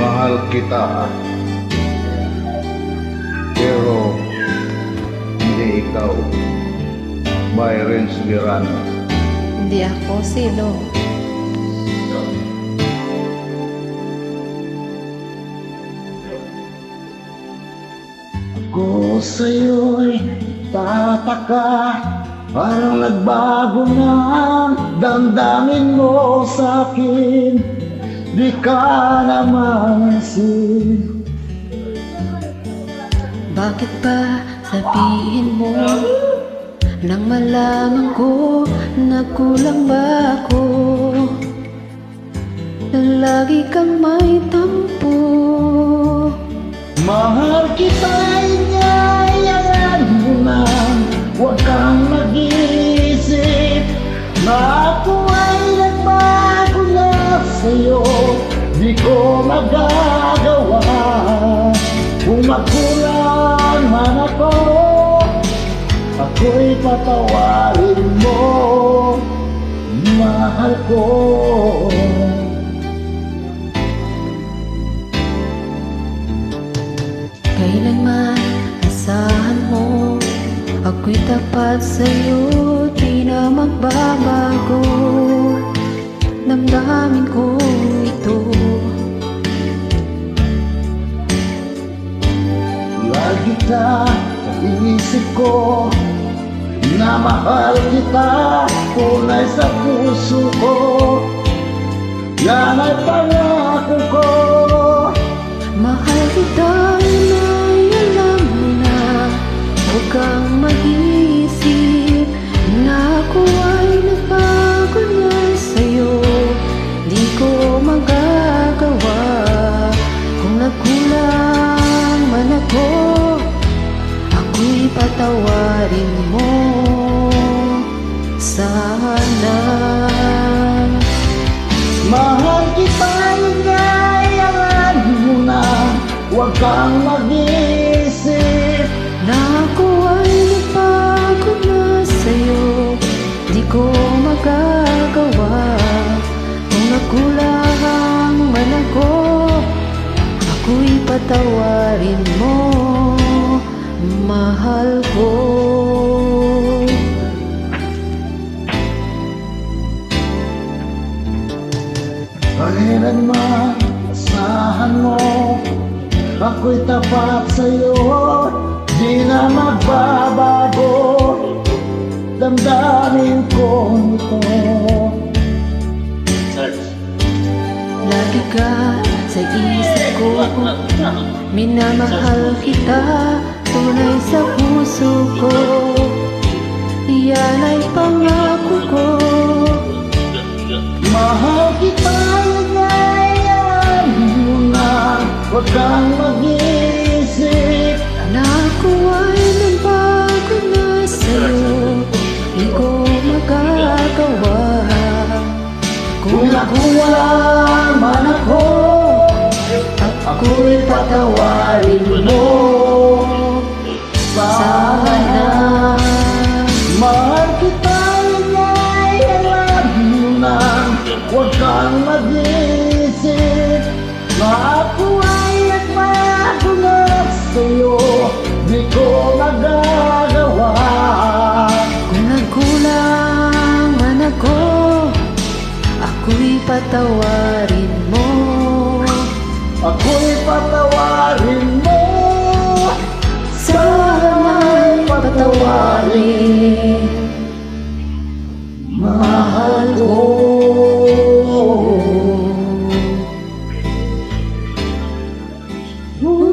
Mahal kita, pero hindi ikaw. By Renz Miranda. Hindi ako sino. Ako sa'yo'y tataka, parang nagbago na ang damdamin mo sa'kin. Di ka namansin. Bakit ba sabihin mo nang malaman ko nagkulang ba ako? Na lagi kang may tampo. Mahal kita, ingayayan mo na, huwag kang mag-iisip na ako ay nagbago na sa'yo. Di ko magagawa kung magkulang man ako, ako'y patawarin mo, mahal ko. Kailanman asahan mo, ako'y tapat sa'yo, di na magbabago. Damdamin ko ito. Lagi ka sa isip ko, na mahal kita, tunay sa puso ko. Yan ay pangako ko. Mahal kita, inay, alam mo na. Huwag kang mag-iisip na ako ay nagbago na sa'yo. Di ko magagawa kung nagkulang man ako, ako'y patawarin mo sana. Mahal kita, ingayahan mo na, huwag kang mag-iisip Na ako ay nagbago na sa'yo, di ko magagawa kung nagkulang man ako, ako'y patawarin mo, mahal ko. Kailanman asahan mo, ako'y tapat sa'yo, di na magbabago. Damdamin ko ito. Lagi ka sa isip ko, minamahal kita, tunay sa puso ko. Yan ay pangako ko. Mahal kita, ingayahan mo na, huwag kang mag-iisip Na ako ay nagbago na sa'yo, di ko magagawa kung nakulang man ako, ako'y patawarin mo sana. Mahal kita, ingayahan mo na, huwag kang mag-iisip na ako ay nagbago na sa'yo. Di ko magagawa Kung nagkulang man ako, ako'y patawarin mo. ako'y patawarin mo, Sana'y patawarin, mahal ko. Ooh.